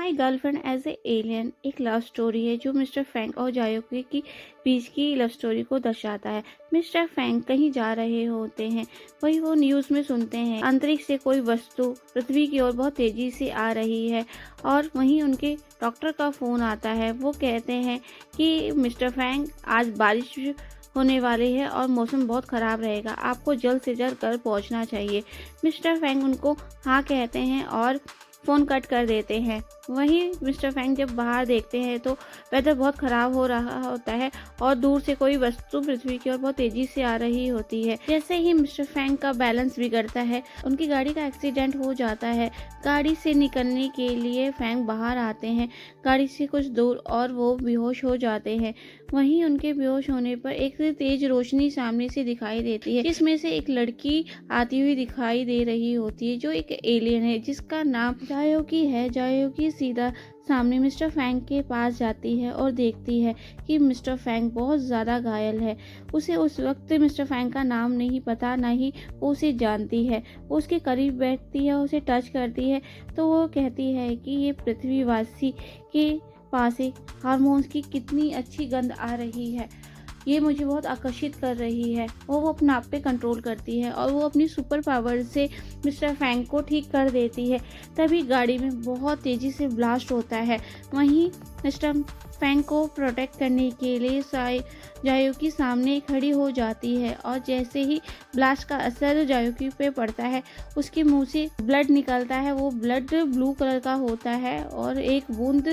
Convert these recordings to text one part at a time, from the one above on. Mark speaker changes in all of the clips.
Speaker 1: My girlfriend as a alien एक love story है जो मिस्टर फैंग और जायोकी की बीच की लव स्टोरी को दर्शाता है। मिस्टर फैंग कहीं जा रहे होते हैं, वही वो न्यूज़ में सुनते हैं अंतरिक्ष से कोई वस्तु पृथ्वी की ओर बहुत तेजी से आ रही है और वहीं उनके डॉक्टर का फ़ोन आता है। वो कहते हैं कि मिस्टर फैंग आज बारिश होने वाली है और मौसम बहुत ख़राब रहेगा, आपको जल्द से जल्द घर पहुंचना चाहिए। मिस्टर फैंग उनको हाँ कहते हैं और फ़ोन कट कर देते हैं। वहीं मिस्टर फैंग जब बाहर देखते हैं तो वेदर बहुत ख़राब हो रहा होता है और दूर से कोई वस्तु पृथ्वी की ओर बहुत तेज़ी से आ रही होती है। जैसे ही मिस्टर फैंग का बैलेंस बिगड़ता है, उनकी गाड़ी का एक्सीडेंट हो जाता है। गाड़ी से निकलने के लिए फैंग बाहर आते हैं गाड़ी से कुछ दूर और वो बेहोश हो जाते हैं। वहीं उनके बेहोश होने पर एक तेज रोशनी सामने से दिखाई देती है, जिसमें से एक लड़की आती हुई दिखाई दे रही होती है जो एक एलियन है जिसका नाम जायोकी है। जायोकी सीधा सामने मिस्टर फैंग के पास जाती है और देखती है कि मिस्टर फैंग बहुत ज़्यादा घायल है। उसे उस वक्त मिस्टर फैंग का नाम नहीं पता, ना ही वो उसे जानती है। वो उसके करीब बैठती है, उसे टच करती है तो वो कहती है कि ये पृथ्वीवासी के पास एक हार्मोन्स की कितनी अच्छी गंध आ रही है, ये मुझे बहुत आकर्षित कर रही है। वो अपने आप पे कंट्रोल करती है और वो अपनी सुपर पावर से मिस्टर फैंग को ठीक कर देती है। तभी गाड़ी में बहुत तेज़ी से ब्लास्ट होता है। वहीं मिस्टर फैंग को प्रोटेक्ट करने के लिए जायोकी सामने खड़ी हो जाती है और जैसे ही ब्लास्ट का असर जायोकी पे पड़ता है, उसके मुंह से ब्लड निकलता है। वो ब्लड ब्लू कलर का होता है और एक बूंद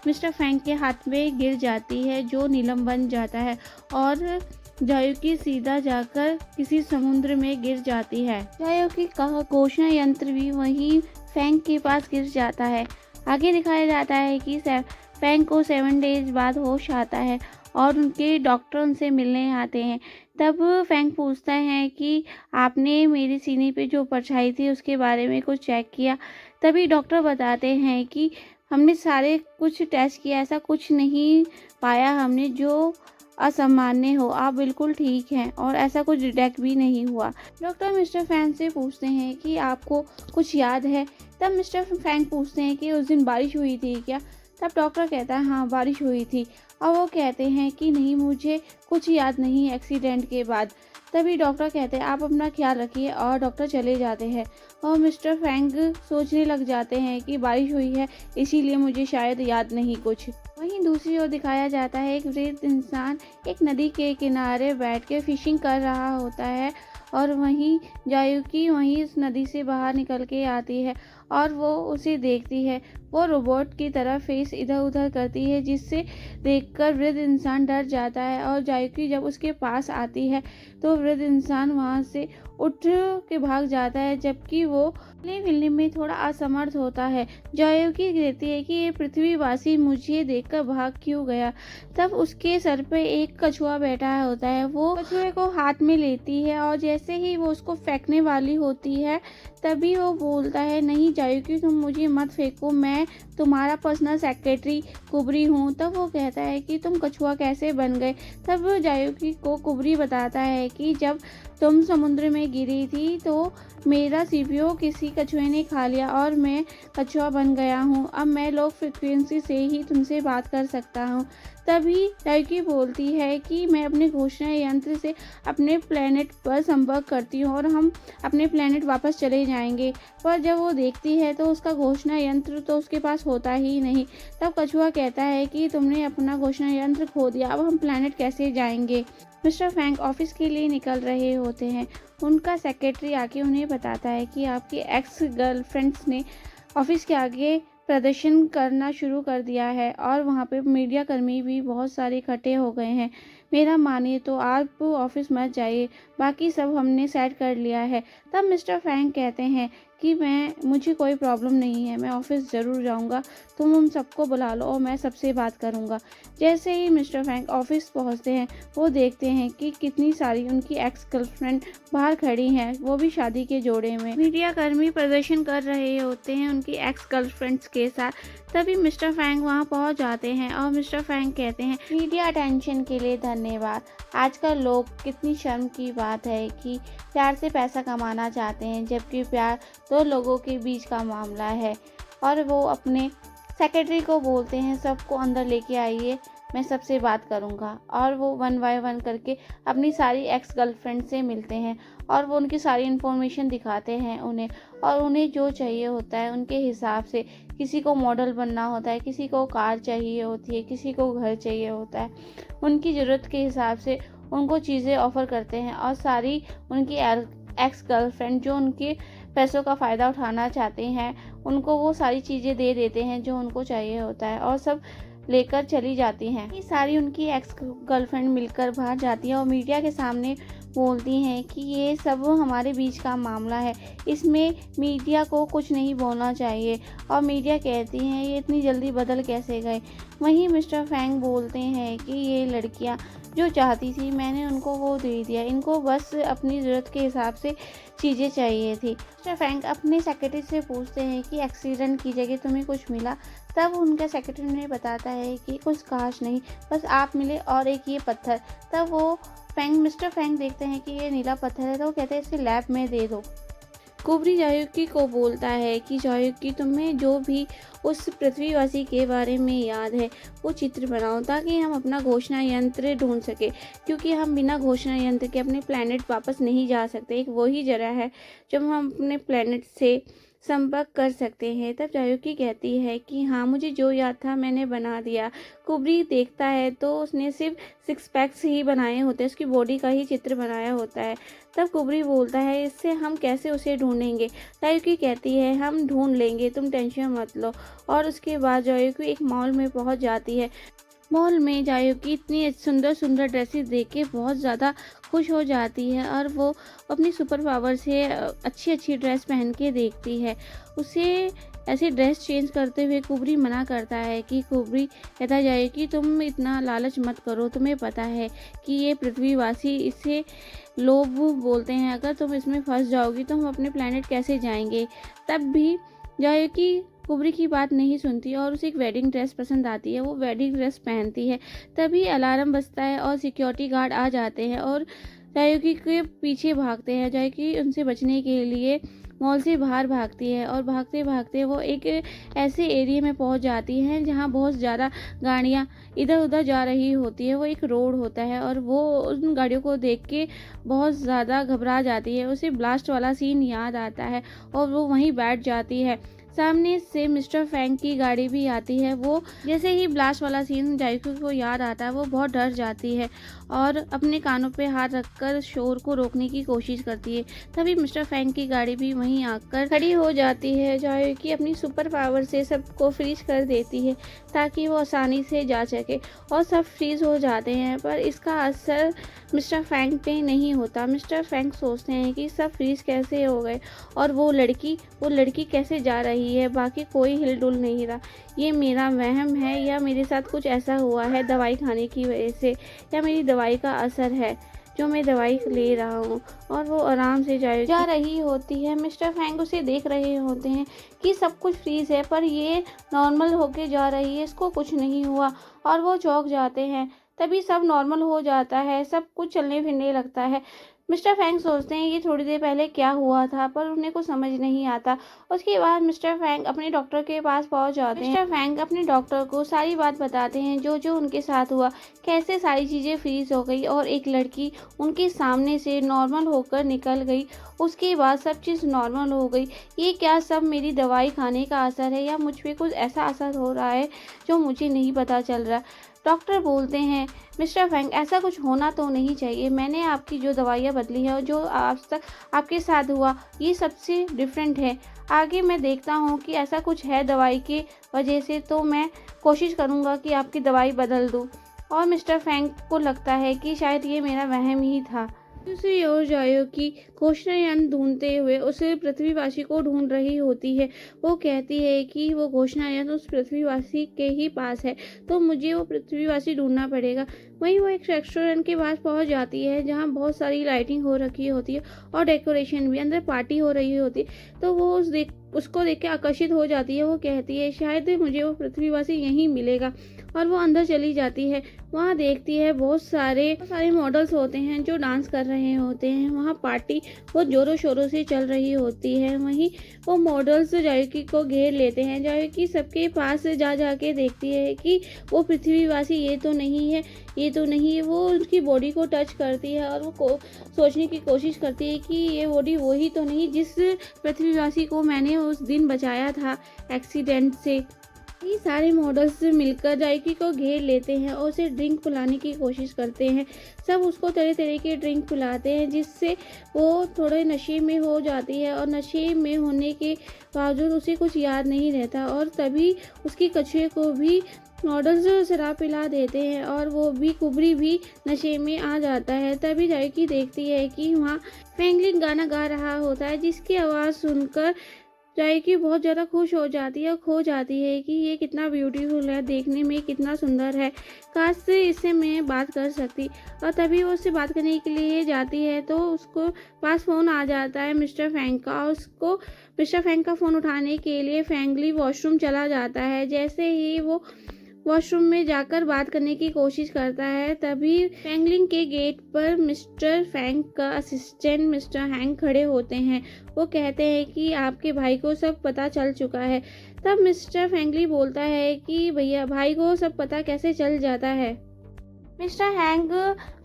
Speaker 1: मिस्टर फैंग के हाथ में गिर जाती है जो नीलम बन जाता है और जायोकी सीधा जाकर किसी समुद्र में गिर जाती है। जायोकी का घोषणा यंत्र भी वहीं फैंग के पास गिर जाता है। आगे दिखाया जाता है कि फैंग को 7 डेज बाद होश आता है और उनके डॉक्टर उनसे मिलने आते हैं। तब फैंग पूछता है कि आपने मेरे सीने पे जो परछाई थी उसके बारे में कुछ चेक किया। तभी डॉक्टर बताते हैं कि हमने सारे कुछ टेस्ट किया, ऐसा कुछ नहीं पाया हमने जो असामान्य हो, आप बिल्कुल ठीक हैं और ऐसा कुछ डिटेक्ट भी नहीं हुआ। डॉक्टर मिस्टर फैंग से पूछते हैं कि आपको कुछ याद है। तब मिस्टर फैंग पूछते हैं कि उस दिन बारिश हुई थी क्या। तब डॉक्टर कहता है हाँ बारिश हुई थी और वो कहते हैं कि नहीं मुझे कुछ याद नहीं एक्सीडेंट के बाद। तभी डॉक्टर कहते हैं आप अपना ख्याल रखिए और डॉक्टर चले जाते हैं और मिस्टर फैंग सोचने लग जाते हैं कि बारिश हुई है इसीलिए मुझे शायद याद नहीं कुछ। वहीं दूसरी ओर दिखाया जाता है एक वृद्ध इंसान एक नदी के किनारे बैठ के फिशिंग कर रहा होता है और वहीं जायोकी वहीं इस नदी से बाहर निकल के आती है और वो उसे देखती है। वो रोबोट की तरह फेस इधर उधर करती है जिससे देखकर वृद्ध इंसान डर जाता है और जायोकी जब उसके पास आती है तो वृद्ध इंसान वहाँ से उठ के भाग जाता है, जबकि वो मिलने में थोड़ा असमर्थ होता है। जायोकी कहती है कि ये पृथ्वीवासी मुझे देखकर भाग क्यों गया। तब उसके सर पे एक कछुआ बैठा होता है। वो कछुए को हाथ में लेती है और जैसे ही वो उसको फेंकने वाली होती है तभी वो बोलता है नहीं जायोकी तुम मुझे मत फेंको, मैं तुम्हारा पर्सनल सेक्रेटरी कुबरी हूँ। तब वो कहता है कि तुम कछुआ कैसे बन गए। तब जायोकी को कुबरी बताता है कि जब तुम समुद्र में गिरी थी तो मेरा सीपीयू किसी कछुए ने खा लिया और मैं कछुआ बन गया हूँ। अब मैं लो फ्रिक्वेंसी से ही तुमसे बात कर सकता हूँ। तभी जायोकी बोलती है कि मैं अपने घोषणा यंत्र से अपने प्लेनेट पर संपर्क करती हूँ और हम अपने प्लेनेट वापस चले जाएंगे। पर जब वो देखती है तो उसका घोषणा यंत्र तो उसके पास होता ही नहीं। तब कछुआ कहता है कि तुमने अपना घोषणा यंत्र खो दिया, अब हम प्लेनेट कैसे जाएंगे। मिस्टर फैंग ऑफिस के लिए निकल रहे होते हैं। उनका सेक्रेटरी आके उन्हें बताता है कि आपकी एक्स गर्लफ्रेंड्स ने ऑफिस के आगे प्रदर्शन करना शुरू कर दिया है और वहाँ पे मीडिया कर्मी भी बहुत सारे इकट्ठे हो गए हैं। मेरा मानिए तो आप ऑफिस मत जाइए, बाकी सब हमने सेट कर लिया है। तब मिस्टर फैंग कहते हैं कि मुझे कोई प्रॉब्लम नहीं है, मैं ऑफिस ज़रूर जाऊंगा, तुम उन सबको बुला लो और मैं सबसे बात करूंगा। जैसे ही मिस्टर फैंग ऑफिस पहुंचते हैं वो देखते हैं कि कितनी सारी उनकी एक्स गर्लफ्रेंड बाहर खड़ी हैं, वो भी शादी के जोड़े में। मीडिया कर्मी प्रदर्शन कर रहे होते हैं उनकी एक्स गर्लफ्रेंड्स के साथ। तभी मिस्टर फैंग वहां पहुंच जाते हैं और मिस्टर फैंग कहते हैं मीडिया अटेंशन के लिए धन्यवाद। आजकल लोग कितनी शर्म की बात है कि प्यार से पैसा कमाना चाहते हैं, जबकि प्यार दो लोगों के बीच का मामला है और वो अपने सेक्रेटरी को बोलते हैं सबको अंदर लेके आइए, मैं सबसे बात करूँगा। और वो वन बाय वन करके अपनी सारी एक्स गर्लफ्रेंड से मिलते हैं और वो उनकी सारी इन्फॉर्मेशन दिखाते हैं उन्हें, और उन्हें जो चाहिए होता है उनके हिसाब से, किसी को मॉडल बनना होता है, किसी को कार चाहिए होती है, किसी को घर चाहिए होता है, उनकी ज़रूरत के हिसाब से उनको चीज़ें ऑफ़र करते हैं। और सारी उनकी एक्स गर्लफ्रेंड जो उनके पैसों का फ़ायदा उठाना चाहते हैं, उनको वो सारी चीज़ें दे देते हैं जो उनको चाहिए होता है, और सब लेकर चली जाती हैं। ये सारी उनकी एक्स गर्लफ्रेंड मिलकर बाहर जाती हैं और मीडिया के सामने बोलती हैं कि ये सब हमारे बीच का मामला है, इसमें मीडिया को कुछ नहीं बोलना चाहिए। और मीडिया कहती हैं ये इतनी जल्दी बदल कैसे गए। वहीं मिस्टर फैंग बोलते हैं कि ये लड़कियां जो चाहती थी मैंने उनको वो दे दिया, इनको बस अपनी ज़रूरत के हिसाब से चीज़ें चाहिए थी। मिस्टर फैंग अपने सेक्रेटरी से पूछते हैं कि एक्सीडेंट की जगह तुम्हें कुछ मिला? तब उनका सेक्रेटरी उन्हें बताता है कि कुछ खास नहीं, बस आप मिले और एक ये पत्थर। तब वो मिस्टर फैंग देखते हैं कि ये नीला पत्थर है, तो वो कहते हैं इसे लैब में दे दो। कुबरी जायुकी को बोलता है कि जायुकी तुम्हें जो भी उस पृथ्वीवासी के बारे में याद है वो चित्र बनाओ, ताकि हम अपना घोषणा यंत्र ढूंढ सके, क्योंकि हम बिना घोषणा यंत्र के अपने प्लेनेट वापस नहीं जा सकते। एक वही जगह है जब हम अपने प्लेनेट से संपर्क कर सकते हैं। तब जायुकी कहती है कि हाँ, मुझे जो याद था मैंने बना दिया। कुबरी देखता है तो उसने सिर्फ 6 पैक्स ही बनाए होते हैं, उसकी बॉडी का ही चित्र बनाया होता है। तब कुबरी बोलता है इससे हम कैसे उसे ढूंढेंगे? जायुकी कहती है हम ढूंढ लेंगे, तुम टेंशन मत लो। और उसके बाद जायुकी एक मॉल में पहुंच जाती है। मॉल में जायुकी इतनी सुंदर सुंदर ड्रेसेस देख के बहुत ज़्यादा खुश हो जाती है और वो अपनी सुपर पावर से अच्छी अच्छी ड्रेस पहन के देखती है। उसे ऐसे ड्रेस चेंज करते हुए कुबरी मना करता है कि कुबरी कहता है कि तुम इतना लालच मत करो, तुम्हें पता है कि ये पृथ्वीवासी इसे लोग बोलते हैं, अगर तुम इसमें फंस जाओगी तो हम अपने प्लेनेट कैसे जाएंगे। तब भी जायुकी कुबरी की बात नहीं सुनती और उसे एक वेडिंग ड्रेस पसंद आती है, वो वेडिंग ड्रेस पहनती है। तभी अलार्म बजता है और सिक्योरिटी गार्ड आ जाते हैं और जायुकी के पीछे भागते हैं। जायुकी उनसे बचने के लिए मॉल से बाहर भागती है और भागते भागते वो एक ऐसे एरिया में पहुंच जाती हैं जहां बहुत ज़्यादा गाड़ियां इधर उधर जा रही होती है। वो एक रोड होता है और वो उन गाड़ियों को देख के बहुत ज़्यादा घबरा जाती है। उसे ब्लास्ट वाला सीन याद आता है और वो वहीं बैठ जाती है। सामने से मिस्टर फैंग की गाड़ी भी आती है। वो जैसे ही ब्लास्ट वाला सीन जायुकी को याद आता है वो बहुत डर जाती है और अपने कानों पे हाथ रखकर शोर को रोकने की कोशिश करती है। तभी मिस्टर फैंग की गाड़ी भी वहीं आकर खड़ी हो जाती है। जायुकी अपनी सुपर पावर से सबको फ्रीज कर देती है ताकि वो आसानी से जा सके और सब फ्रीज हो जाते हैं, पर इसका असर मिस्टर फैंग पे नहीं होता। मिस्टर फैंग सोचते हैं कि सब फ्रीज कैसे हो गए और वो लड़की कैसे जा रही है, बाकी कोई हिलडुल नहीं रहा। ये मेरा वहम है या मेरे साथ कुछ ऐसा हुआ है दवाई खाने की वजह से, या मेरी दवाई का असर है जो मैं दवाई ले रहा हूँ। और वो आराम से जा रही होती है। मिस्टर फैंग उसे देख रहे होते हैं कि सब कुछ फ्रीज है पर ये नॉर्मल होके जा रही है, इसको कुछ नहीं हुआ, और वो चौंक जाते हैं। तभी सब नॉर्मल हो जाता है, सब कुछ चलने फिरने लगता है। मिस्टर फैंग सोचते हैं ये थोड़ी देर पहले क्या हुआ था, पर उन्हें कुछ समझ नहीं आता। उसके बाद मिस्टर फैंग अपने डॉक्टर के पास पहुंच जाते हैं। मिस्टर फैंग अपने डॉक्टर को सारी बात बताते हैं जो जो उनके साथ हुआ, कैसे सारी चीज़ें फ्रीज हो गई और एक लड़की उनके सामने से नॉर्मल होकर निकल गई। उसके बाद सब चीज़ नॉर्मल हो गई। ये क्या सब मेरी दवाई खाने का असर है या मुझ पर कुछ ऐसा असर हो रहा है जो मुझे नहीं पता चल रहा। डॉक्टर बोलते हैं मिस्टर फैंग ऐसा कुछ होना तो नहीं चाहिए, मैंने आपकी जो दवाइयाँ बदली है और जो आज तक आपके साथ हुआ ये सबसे डिफरेंट है। आगे मैं देखता हूँ कि ऐसा कुछ है दवाई की वजह से, तो मैं कोशिश करूँगा कि आपकी दवाई बदल दूँ। और मिस्टर फैंग को लगता है कि शायद ये मेरा वहम ही था। दूसरी ओर जायुकी घोषणा यंत्र ढूंढते हुए उस पृथ्वीवासी को ढूंढ रही होती है। वो कहती है कि वो घोषणा यंत्र उस पृथ्वीवासी के ही पास है, तो मुझे वो पृथ्वीवासी ढूंढना पड़ेगा। वहीं वो एक रेस्टोरेंट के पास पहुंच जाती है जहां बहुत सारी लाइटिंग हो रखी होती है और डेकोरेशन भी, अंदर पार्टी हो रही होती है। तो वो उसको देख के आकर्षित हो जाती है। वो कहती है शायद मुझे वो पृथ्वीवासी यहीं मिलेगा, और वो अंदर चली जाती है। वहाँ देखती है बहुत सारे मॉडल्स होते हैं जो डांस कर रहे होते हैं। वहाँ पार्टी बहुत जोरों शोरों से चल रही होती है। वहीं वो मॉडल्स जायुकी को घेर लेते हैं। जायुकी सबके पास जा के देखती है कि वो पृथ्वीवासी ये तो नहीं है, ये तो नहीं है। वो उनकी बॉडी को टच करती है और वो सोचने की कोशिश करती है कि ये बॉडी वही तो नहीं जिस पृथ्वीवासी को मैंने उस दिन बचाया था एक्सीडेंट से। ये सारे मॉडल्स मिलकर जायकी को घेर लेते हैं और उसे ड्रिंक पिलाने की कोशिश करते हैं। सब उसको तरह तरह के ड्रिंक पिलाते हैं जिससे वो थोड़े नशे में हो जाती है, और नशे में होने के बावजूद उसे कुछ याद नहीं रहता। और तभी उसकी कछुए को भी मॉडल्स शराब पिला देते हैं और वो भी कुबरी भी नशे में आ जाता है। तभी जायकी देखती है कि वहाँ फेंगलिन गाना गा रहा होता है, जिसकी आवाज़ सुनकर जायकी बहुत ज़्यादा खुश हो जाती है और खो जाती है कि ये कितना ब्यूटीफुल है, देखने में कितना सुंदर है, काश से इससे मैं बात कर सकती। और तभी वो उससे बात करने के लिए जाती है तो उसको पास फ़ोन आ जाता है मिस्टर फैंग का। उसको मिस्टर फैंग का फ़ोन उठाने के लिए फैंगली वॉशरूम चला जाता है। जैसे ही वो वॉशरूम में जाकर बात करने की कोशिश करता है, तभी फैंगलिंग के गेट पर मिस्टर फैंग का असिस्टेंट मिस्टर हैंग खड़े होते हैं। वो कहते हैं कि आपके भाई को सब पता चल चुका है। तब मिस्टर फैंगली बोलता है कि भैया, भाई को सब पता कैसे चल जाता है। मिस्टर हैंग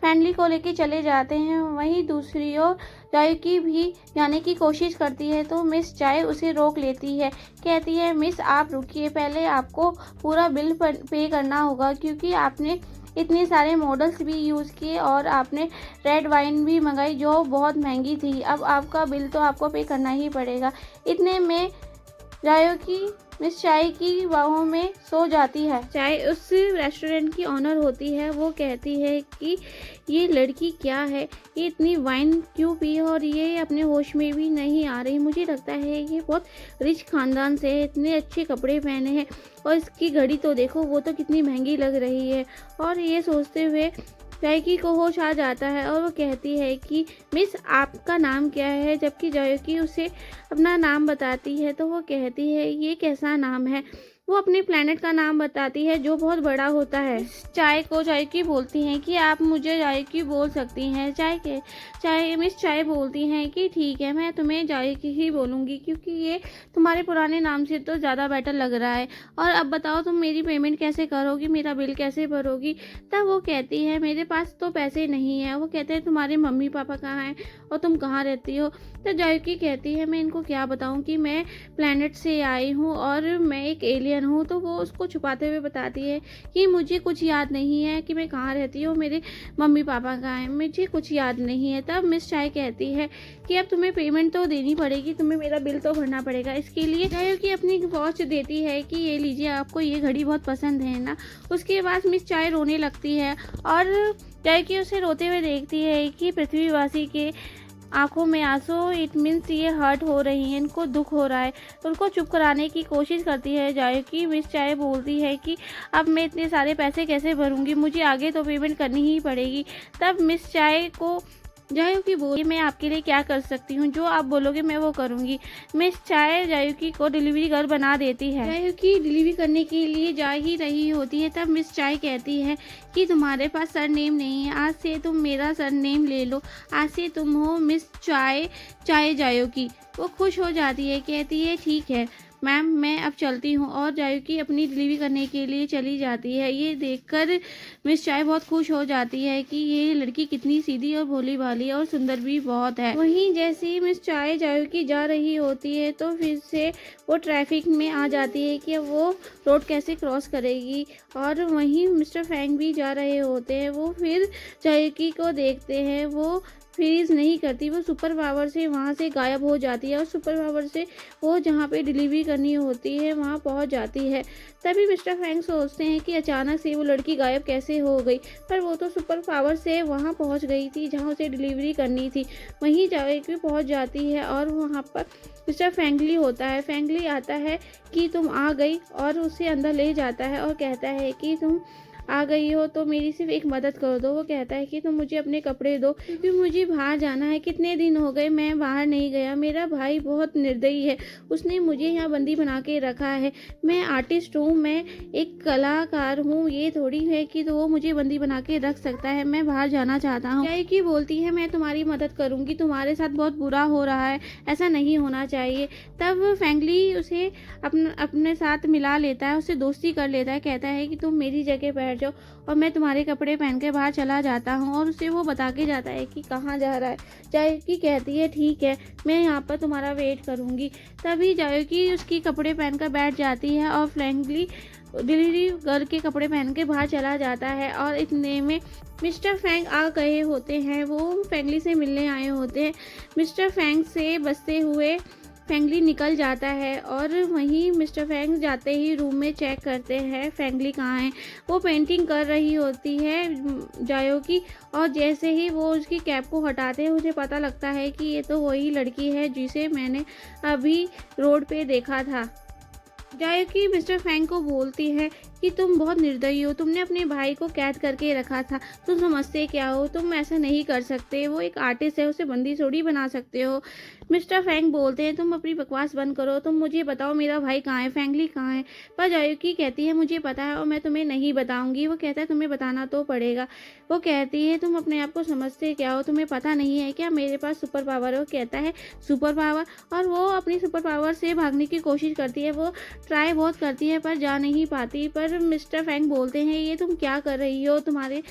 Speaker 1: फैमिली को लेके चले जाते हैं। वहीं दूसरी ओर जायुकी भी जाने की कोशिश करती है तो मिस चाय उसे रोक लेती है। कहती है मिस आप रुकिए, पहले आपको पूरा बिल पे करना होगा, क्योंकि आपने इतने सारे मॉडल्स भी यूज़ किए और आपने रेड वाइन भी मंगाई जो बहुत महंगी थी। अब आपका बिल तो आपको पे करना ही पड़ेगा। इतने में जायुकी मिस चाय की बाहों में सो जाती है। चाय उस रेस्टोरेंट की ऑनर होती है। वो कहती है कि ये लड़की क्या है, ये इतनी वाइन क्यों पी और ये अपने होश में भी नहीं आ रही। मुझे लगता है ये बहुत रिच खानदान से है, इतने अच्छे कपड़े पहने हैं और इसकी घड़ी तो देखो, वो तो कितनी महंगी लग रही है। और ये सोचते हुए जायुकी को होश आ जाता है और वो कहती है कि मिस आपका नाम क्या है। जबकि जायुकी उसे अपना नाम बताती है तो वो कहती है ये कैसा नाम है। वो अपने प्लेनेट का नाम बताती है जो बहुत बड़ा होता है। चाय को जायुकी बोलती हैं कि आप मुझे जायुकी बोल सकती हैं। मिस चाय बोलती हैं कि ठीक है, मैं तुम्हें जायुकी ही बोलूँगी, क्योंकि ये तुम्हारे पुराने नाम से तो ज़्यादा बेटर लग रहा है। और अब बताओ तुम मेरी पेमेंट कैसे करोगी, मेरा बिल कैसे भरोगी। तब वो कहती है मेरे पास तो पैसे नहीं है। वो कहते हैं तुम्हारे मम्मी पापा कहाँ हैं और तुम कहाँ रहती हो। तो जायुकी कहती है मैं इनको क्या बताऊँ कि मैं प्लेनेट से आई हूँ और मैं एक एलियन हूँ। तो वो उसको छुपाते हुए बताती है कि मुझे कुछ याद नहीं है कि मैं कहाँ रहती हूँ, मेरे मम्मी पापा कहाँ हैं, मुझे कुछ याद नहीं है। तब मिस चाय कहती है कि अब तुम्हें पेमेंट तो देनी पड़ेगी, तुम्हें मेरा बिल तो भरना पड़ेगा। इसके लिए जायुकी अपनी वॉच देती है कि ये लीजिए, आपको ये घड़ी बहुत पसंद है ना। उसके बाद मिस चाय रोने लगती है और जायुकी उसे रोते हुए देखती है कि पृथ्वीवासी के आंखों में आंसू, इट मीन्स ये हर्ट हो रही हैं, इनको दुख हो रहा है। उनको चुप कराने की कोशिश करती है जायुकी। मिस चाय बोलती है कि अब मैं इतने सारे पैसे कैसे भरूंगी, मुझे आगे तो पेमेंट करनी ही पड़ेगी। तब मिस चाय को जायुकी बोली मैं आपके लिए क्या कर सकती हूँ, जो आप बोलोगे मैं वो करूँगी। मिस चाय जायुकी को डिलीवरी गर्ल बना देती है। जायुकी डिलीवरी करने के लिए जा ही रही होती है। तब मिस चाय कहती है कि तुम्हारे पास सरनेम नहीं है, आज से तुम मेरा सरनेम ले लो, आज से तुम हो मिस चाय जायुकी। वो खुश हो जाती है, कहती है ठीक है मैम, मैं अब चलती हूँ। और जायुकी अपनी डिलीवरी करने के लिए चली जाती है। ये देखकर मिस चाय बहुत खुश हो जाती है कि ये लड़की कितनी सीधी और भोली भाली और सुंदर भी बहुत है। वहीं जैसे ही मिस चाय जायुकी जा रही होती है तो फिर से वो ट्रैफिक में आ जाती है कि वो रोड कैसे क्रॉस करेगी। और वहीं मिस्टर फैंग भी जा रहे होते हैं। वो फिर जायुकी को देखते हैं, वो फ्रीज नहीं करती, वो सुपर पावर से वहाँ से गायब हो जाती है और सुपर पावर से वो जहाँ पे डिलीवरी करनी होती है वहाँ पहुँच जाती है। तभी मिस्टर फैंग सोचते हैं कि अचानक से वो लड़की गायब कैसे हो गई, पर वो तो सुपर पावर से वहाँ पहुँच गई थी जहाँ उसे डिलीवरी करनी थी। वहीं जाके पहुँच जाती है और वहाँ पर मिस्टर फैंगली होता है। फैंगली आता है कि तुम आ गई और उसे अंदर ले जाता है और कहता है कि तुम आ गई हो तो मेरी सिर्फ एक मदद कर दो। वो कहता है कि तुम मुझे अपने कपड़े दो क्योंकि मुझे बाहर जाना है। कितने दिन हो गए मैं बाहर नहीं गया। मेरा भाई बहुत निर्दयी है, उसने मुझे यहाँ बंदी बना के रखा है। मैं आर्टिस्ट हूँ, मैं एक कलाकार हूँ, ये थोड़ी है कि तो वो मुझे बंदी बना के रख सकता है। मैं बाहर जाना चाहता हूँ। जायकी बोलती है मैं तुम्हारी मदद करूँगी, तुम्हारे साथ बहुत बुरा हो रहा है, ऐसा नहीं होना चाहिए। तब फैंगली उसे अपने साथ मिला लेता है, उससे दोस्ती कर लेता है। कहता है कि तुम मेरी जगह बैठ जाओ और मैं तुम्हारे कपड़े पहन के बाहर चला जाता हूँ, और उसे वो बता के जाता है कि कहाँ जा रहा है। जायकी कहती है ठीक है, मैं यहाँ पर तुम्हारा वेट करूँगी। तभी जायकी उसकी कपड़े पहनकर बैठ जाती है और फैंगली डिलीवरी गर्ल के कपड़े पहन के बाहर चला जाता है। और इतने में मिस्टर फैंग आ गए होते हैं, वो फैंगली से मिलने आए होते हैं। मिस्टर फैंग से बचते हुए फैंगली निकल जाता है और वहीं मिस्टर फैंग जाते ही रूम में चेक करते हैं फैंगली कहाँ है। वो पेंटिंग कर रही होती है जायो की, और जैसे ही वो उसकी कैप को हटाते हैं उसे पता लगता है कि ये तो वही लड़की है जिसे मैंने अभी रोड पे देखा था। जायकी मिस्टर फैंग को बोलती है कि तुम बहुत निर्दयी हो, तुमने अपने भाई को कैद करके रखा था, तुम समझते क्या हो, तुम ऐसा नहीं कर सकते, वो एक आर्टिस्ट है, उसे बंदी थोड़ी बना सकते हो। मिस्टर फैंग बोलते हैं तुम अपनी बकवास बंद करो, तुम मुझे बताओ मेरा भाई कहाँ है, फैंगली कहाँ है। पर जायकी कहती है मुझे पता है और मैं तुम्हें नहीं बताऊंगी। वो कहता है तुम्हें बताना तो पड़ेगा। वो कहती है तुम अपने आप को समझते क्या हो, तुम्हें पता नहीं है क्या मेरे पास सुपर पावर है। वो कहता है सुपर पावर, और वो अपनी सुपर पावर से भागने की कोशिश करती है। वो ट्राई बहुत करती है पर जा नहीं पाती। पर मिस्टर फैंग बोलते हैं ये तुम क्या कर रही हो, तुम्हारे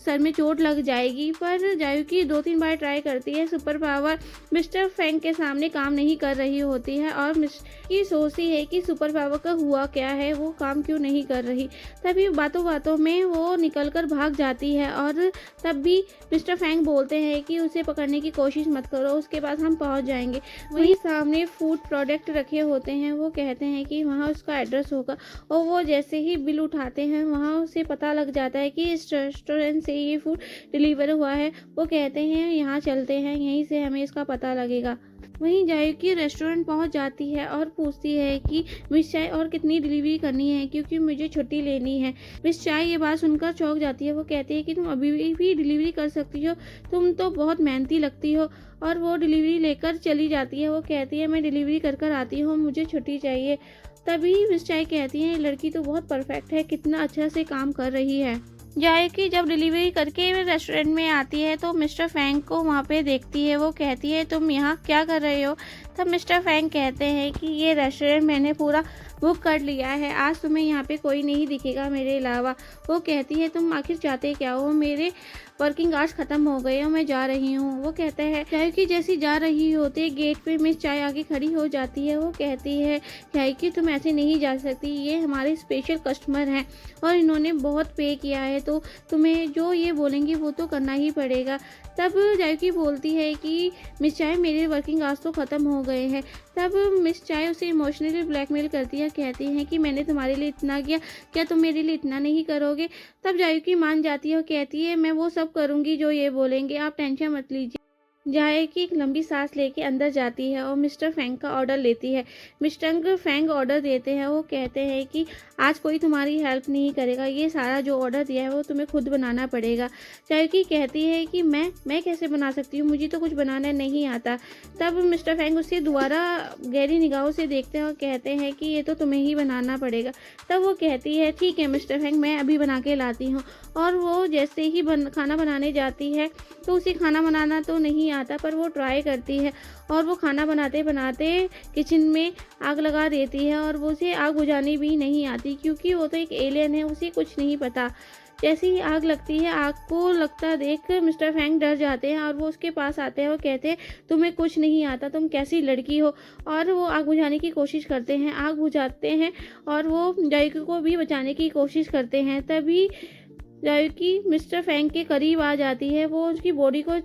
Speaker 1: सर में चोट लग जाएगी। पर जायकी 2-3 बार ट्राई करती है। सुपर पावर मिस्टर फैंग के सामने काम नहीं कर रही होती है और की सोचती है कि सुपर पावर का हुआ क्या है, वो काम क्यों नहीं कर रही। तभी बातों बातों में वो निकलकर भाग जाती है और तब भी मिस्टर फैंग बोलते हैं कि उसे पकड़ने की कोशिश मत करो, उसके पास हम पहुंच जाएंगे। वहीं सामने फूड प्रोडक्ट रखे होते हैं, वो कहते हैं कि वहाँ उसका एड्रेस होगा, और वो जैसे ही बिल उठाते हैं वहाँ उसे पता लग जाता है कि इस रेस्टोरेंट से ये फूड डिलीवर हुआ है। वो कहते हैं यहाँ चलते हैं, यहीं से हमें इसका पता लगेगा। वहीं जायकी रेस्टोरेंट पहुंच जाती है और पूछती है कि मिस चाय और कितनी डिलीवरी करनी है, क्योंकि मुझे छुट्टी लेनी है। मिस चाय ये बात सुनकर चौंक जाती है। वो कहती है कि तुम अभी भी डिलीवरी कर सकती हो, तुम तो बहुत मेहनती लगती हो। और वो डिलीवरी लेकर चली जाती है। वो कहती है मैं डिलीवरी कर आती हूँ, मुझे छुट्टी चाहिए। तभी मिस चाय कहती है लड़की तो बहुत परफेक्ट है, कितना अच्छा से काम कर रही है। जायकी जब डिलीवरी करके रेस्टोरेंट में आती है तो मिस्टर फैंग को वहाँ पे देखती है। वो कहती है तुम यहाँ क्या कर रहे हो। तब मिस्टर फैंग कहते हैं कि ये रेस्टोरेंट मैंने पूरा बुक कर लिया है, आज तुम्हें यहाँ पे कोई नहीं दिखेगा मेरे अलावा। वो कहती है तुम आखिर चाहते क्या हो, मेरे वर्किंग आवर्स खत्म हो गए हो, मैं जा रही हूँ। वो कहता है जायकी जैसी जा रही होते गेट पे मिस चाय आगे खड़ी हो जाती है। वो कहती है जायकी तुम ऐसे नहीं जा सकती, ये हमारे स्पेशल कस्टमर हैं और इन्होंने बहुत पे किया है, तो तुम्हें जो ये बोलेंगी वो तो करना ही पड़ेगा। तब जायकी बोलती है कि मिस चाय मेरे वर्किंग आवर्स तो ख़त्म हो गए हैं। तब मिस चाय उसे इमोशनली ब्लैकमेल करती है, कहती हैं कि मैंने तुम्हारे लिए इतना किया, क्या तुम मेरे लिए इतना नहीं करोगे। तब जायकी मान जाती है और कहती है मैं वो सब करूँगी जो ये बोलेंगे, आप टेंशन मत लीजिए। जायकी एक लंबी सांस लेके अंदर जाती है और मिस्टर फैंग का ऑर्डर लेती है। मिस्टर फैंग ऑर्डर देते हैं। वो कहते हैं कि आज कोई तुम्हारी हेल्प नहीं करेगा, ये सारा जो ऑर्डर दिया है वो तुम्हें खुद बनाना पड़ेगा। जायकी कहती है कि मैं कैसे बना सकती हूँ, मुझे तो कुछ बनाना नहीं आता। तब मिस्टर फैंग उसे दोबारा गहरी निगाहों से देखते हैं और कहते हैं कि ये तो तुम्हें ही बनाना पड़ेगा। तब वो कहती है ठीक है मिस्टर फैंग, मैं अभी बना के लाती हूँ। और वो जैसे ही खाना बनाने जाती है तो उसे खाना बनाना तो नहीं आता, पर वो ट्राई करती है और वो खाना बनाते बनाते किचन में आग लगा देती है। और वो उसे आग बुझानी भी नहीं आती, क्योंकि वो तो एक एलियन है, उसे कुछ नहीं पता। जैसे ही आग लगती है, आग को लगता देख मिस्टर फैंग डर जाते हैं और वो उसके पास आते हैं और कहते हैं तुम्हें कुछ नहीं आता, तुम कैसी लड़की हो। और वो आग बुझाने की कोशिश करते हैं, आग बुझाते हैं और वो जायकी को भी बचाने की कोशिश करते हैं। तभी जायोकी मिस्टर फैंग के करीब आ जाती है, वो उसकी बॉडी को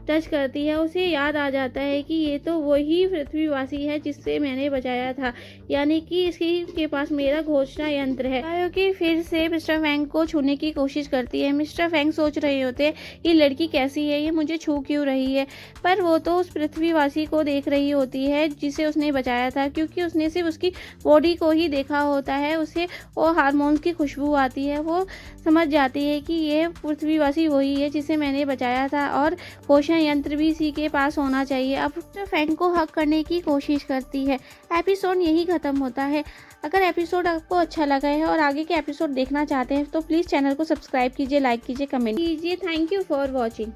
Speaker 1: टच करती है। उसे याद आ जाता है कि ये तो वही पृथ्वीवासी है जिससे मैंने बचाया था, यानी कि इसी के पास मेरा घोषणा यंत्र है। जायोकी फिर से मिस्टर फैंग को छूने की कोशिश करती है। मिस्टर फैंग सोच रहे होते हैं ये लड़की कैसी है, ये मुझे छू क्यों रही है, पर वो तो उस पृथ्वीवासी को देख रही होती है जिसे उसने बचाया था, क्योंकि उसने सिर्फ उसकी बॉडी को ही देखा होता है। उसे वो हार्मोन्स की खुशबू आती है, वो समझ जाती है कि ये पृथ्वीवासी वही है जिसे मैंने बचाया था और पोषण यंत्र भी इसी के पास होना चाहिए। अब मिस्टर फैंग को हक करने की कोशिश करती है। एपिसोड यही खत्म होता है। अगर एपिसोड आपको अच्छा लगा है और आगे के एपिसोड देखना चाहते हैं तो प्लीज़ चैनल को सब्सक्राइब कीजिए, लाइक कीजिए, कमेंट कीजिए। Thank you for watching.